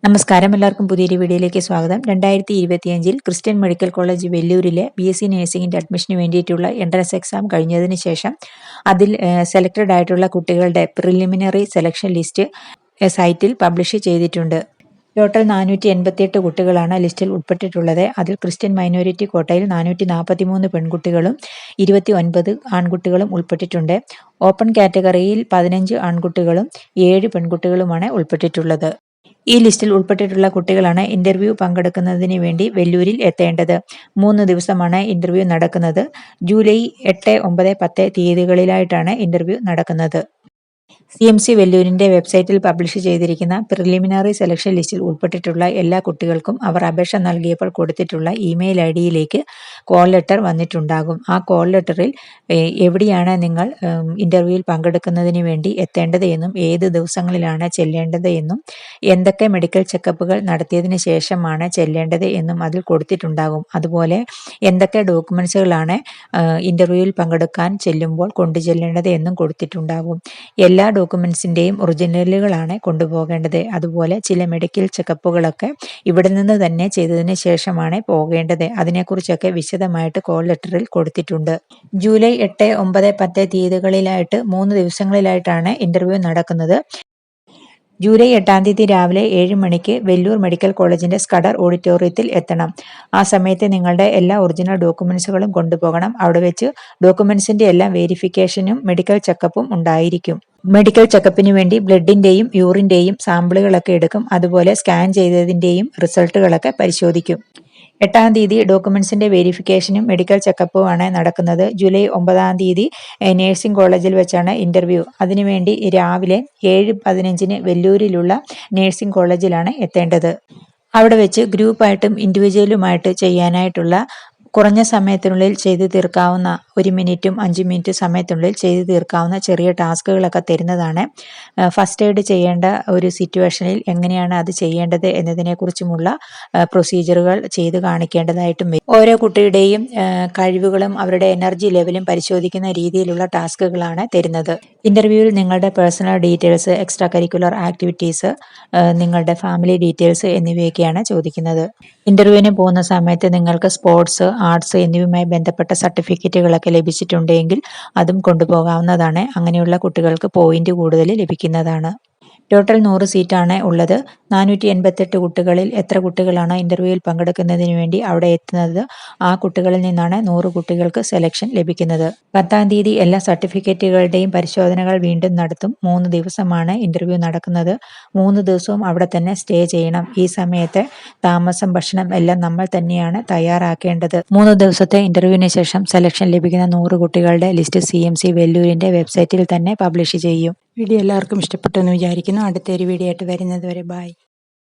നമസ്കാരം, എല്ലാവർക്കും പുതിയൊരു വീഡിയോയിലേക്ക് സ്വാഗതം. 2025 ക്രിസ്ത്യൻ മെഡിക്കൽ കോളേജ് വെല്ലൂരിലെ BSc നഴ്സിംഗിന്റെ അഡ്മിഷന് വേണ്ടിയിട്ടുള്ള എൻട്രൻസ് എക്സാം കഴിഞ്ഞതിന് ശേഷം അതിൽ സെലക്ടഡ് ആയിട്ടുള്ള കുട്ടികളുടെ പ്രിലിമിനറി സെലക്ഷൻ ലിസ്റ്റ് സൈറ്റിൽ പബ്ലിഷ് ചെയ്തിട്ടുണ്ട്. ടോട്ടൽ 488 കുട്ടികളാണ് ലിസ്റ്റിൽ ഉൾപ്പെട്ടിട്ടുള്ളത്. അതിൽ ക്രിസ്ത്യൻ മൈനോറിറ്റി കോട്ടയിൽ 443 പെൺകുട്ടികളും 29 ആൺകുട്ടികളും ഉൾപ്പെട്ടിട്ടുണ്ട്. ഓപ്പൺ കാറ്റഗറിയിൽ 15 ആൺകുട്ടികളും 7 പെൺകുട്ടികളുമാണ് ഉൾപ്പെട്ടിട്ടുള്ളത്. ഈ ലിസ്റ്റിൽ ഉൾപ്പെട്ടിട്ടുള്ള കുട്ടികളാണ് ഇന്റർവ്യൂ പങ്കെടുക്കുന്നതിന് വേണ്ടി വെല്ലൂരിൽ എത്തേണ്ടത്. 3 ദിവസമാണ് ഇന്റർവ്യൂ നടക്കുന്നത്. ജൂലൈ 8, 9, 10 തീയതികളിലായിട്ടാണ് ഇന്റർവ്യൂ നടക്കുന്നത്. CMC വെല്ലൂരിന്റെ വെബ്സൈറ്റിൽ പബ്ലിഷ് ചെയ്തിരിക്കുന്ന പ്രിലിമിനറി സെലക്ഷൻ ലിസ്റ്റിൽ ഉൾപ്പെട്ടിട്ടുള്ള എല്ലാ കുട്ടികൾക്കും അവർ അപേക്ഷ നൽകിയപ്പോൾ കൊടുത്തിട്ടുള്ള ഇമെയിൽ ID-യിലേക്ക് കോൾ ലെറ്റർ വന്നിട്ടുണ്ടാകും. ആ കോൾ ലെറ്ററിൽ എവിടെയാണ് നിങ്ങൾ ഇന്റർവ്യൂവിൽ പങ്കെടുക്കുന്നതിന് വേണ്ടി എത്തേണ്ടത് എന്നും ഏത് ദിവസങ്ങളിലാണ് ചെല്ലേണ്ടത് എന്നും എന്തൊക്കെ മെഡിക്കൽ ചെക്കപ്പുകൾ നടത്തിയതിന് ശേഷമാണ് ചെല്ലേണ്ടത് എന്നും അതിൽ കൊടുത്തിട്ടുണ്ടാകും. അതുപോലെ എന്തൊക്കെ ഡോക്യുമെന്റ്സുകളാണ് ഇന്റർവ്യൂവിൽ പങ്കെടുക്കാൻ ചെല്ലുമ്പോൾ കൊണ്ടുചെല്ലേണ്ടത് എന്നും കൊടുത്തിട്ടുണ്ടാകും. എല്ലാ ഡോക്യുമെന്റ്സിന്റെയും ഒറിജിനലുകളാണ് കൊണ്ടുപോകേണ്ടത്. അതുപോലെ ചില മെഡിക്കൽ ചെക്കപ്പുകളൊക്കെ ഇവിടെ നിന്ന് തന്നെ ചെയ്തതിന് ശേഷമാണ് പോകേണ്ടത്. അതിനെക്കുറിച്ചൊക്കെ വിശദമായിട്ട് കോൾ ലെറ്ററിൽ കൊടുത്തിട്ടുണ്ട്. ജൂലൈ 8, 9, 10 തീയതികളിലായിട്ട് 3 ദിവസങ്ങളിലായിട്ടാണ് ഇന്റർവ്യൂ നടക്കുന്നത്. ജൂലൈ 8 തീയതി രാവിലെ 7 മണിക്ക് വെല്ലൂർ മെഡിക്കൽ കോളേജിന്റെ സ്കഡർ ഓഡിറ്റോറിയത്തിൽ എത്തണം. ആ സമയത്ത് നിങ്ങളുടെ എല്ലാ ഒറിജിനൽ ഡോക്യുമെന്റ്സുകളും കൊണ്ടുപോകണം. അവിടെ വെച്ച് ഡോക്യുമെന്റ്സിന്റെ എല്ലാം വെരിഫിക്കേഷനും മെഡിക്കൽ ചെക്കപ്പും ഉണ്ടായിരിക്കും. മെഡിക്കൽ ചെക്കപ്പിന് വേണ്ടി ബ്ലഡിന്റെയും യൂറിന്റെയും സാമ്പിളുകളൊക്കെ എടുക്കും. അതുപോലെ സ്കാൻ ചെയ്തതിന്റെയും റിസൾട്ടുകളൊക്കെ പരിശോധിക്കും. 8 തീയതി ഡോക്യുമെന്റ്സിന്റെ വെരിഫിക്കേഷനും മെഡിക്കൽ ചെക്കപ്പുമാണ് നടക്കുന്നത്. ജൂലൈ 9 തീയതി നഴ്സിംഗ് കോളേജിൽ വെച്ചാണ് ഇന്റർവ്യൂ. അതിനുവേണ്ടി രാവിലെ 7:15 വെല്ലൂരിലുള്ള നഴ്സിംഗ് കോളേജിലാണ് എത്തേണ്ടത്. അവിടെ വെച്ച് ഗ്രൂപ്പായിട്ടും ഇൻഡിവിജ്വലുമായിട്ട് ചെയ്യാനായിട്ടുള്ള കുറഞ്ഞ സമയത്തിനുള്ളിൽ ചെയ്തു തീർക്കാവുന്ന 1 മിനിറ്റും 5 മിനിറ്റും സമയത്തിനുള്ളിൽ ചെയ്തു തീർക്കാവുന്ന ചെറിയ ടാസ്കുകളൊക്കെ തരുന്നതാണ്. ഫസ്റ്റ് എയ്ഡ് ചെയ്യേണ്ട ഒരു സിറ്റുവേഷനിൽ എങ്ങനെയാണ് അത് ചെയ്യേണ്ടത് എന്നതിനെക്കുറിച്ചുമുള്ള പ്രൊസീജിയറുകൾ ചെയ്ത് കാണിക്കേണ്ടതായിട്ടും വരും. ഓരോ കുട്ടിയുടെയും കഴിവുകളും അവരുടെ എനർജി ലെവലും പരിശോധിക്കുന്ന രീതിയിലുള്ള ടാസ്കുകളാണ് തരുന്നത്. ഇന്റർവ്യൂവിൽ നിങ്ങളുടെ personal details, extra curricular activities, നിങ്ങളുടെ ഫാമിലി ഡീറ്റെയിൽസ് എന്നിവയൊക്കെയാണ് ചോദിക്കുന്നത്. ഇന്റർവ്യൂവിന് പോകുന്ന സമയത്ത് നിങ്ങൾക്ക് സ്പോർട്സ്, ആർട്സ് എന്നിവയുമായി ബന്ധപ്പെട്ട സർട്ടിഫിക്കറ്റുകളൊക്കെ ലഭിച്ചിട്ടുണ്ടെങ്കിൽ അതും കൊണ്ടുപോകാവുന്നതാണ്. അങ്ങനെയുള്ള കുട്ടികൾക്ക് പോയിന്റ് കൂടുതൽ ലഭിക്കുന്നതാണ്. ടോട്ടൽ 100 സീറ്റാണ് ഉള്ളത്. 488 കുട്ടികളിൽ എത്ര കുട്ടികളാണ് ഇന്റർവ്യൂവിൽ പങ്കെടുക്കുന്നതിന് വേണ്ടി അവിടെ എത്തുന്നത്, ആ കുട്ടികളിൽ നിന്നാണ് 100 കുട്ടികൾക്ക് സെലക്ഷൻ ലഭിക്കുന്നത്. 10 തീയതി എല്ലാ സർട്ടിഫിക്കറ്റുകളുടെയും പരിശോധനകൾ വീണ്ടും നടത്തും. 3 ദിവസമാണ് ഇന്റർവ്യൂ നടക്കുന്നത്. 3 ദിവസവും അവിടെ തന്നെ സ്റ്റേ ചെയ്യണം. ഈ സമയത്ത് താമസം, ഭക്ഷണം എല്ലാം നമ്മൾ തന്നെയാണ് തയ്യാറാക്കേണ്ടത്. 3 ദിവസത്തെ ഇന്റർവ്യൂവിന് ശേഷം സെലക്ഷൻ ലഭിക്കുന്ന 100 കുട്ടികളുടെ ലിസ്റ്റ് CMC വെല്ലൂരിന്റെ വെബ്സൈറ്റിൽ തന്നെ പബ്ലിഷ് ചെയ്യും. വീഡിയോ എല്ലാവർക്കും ഇഷ്ടപ്പെട്ടെന്ന് വിചാരിക്കുന്നു. അടുത്തൊരു വീഡിയോ ആയിട്ട് വരുന്നത് വരെ ബൈ.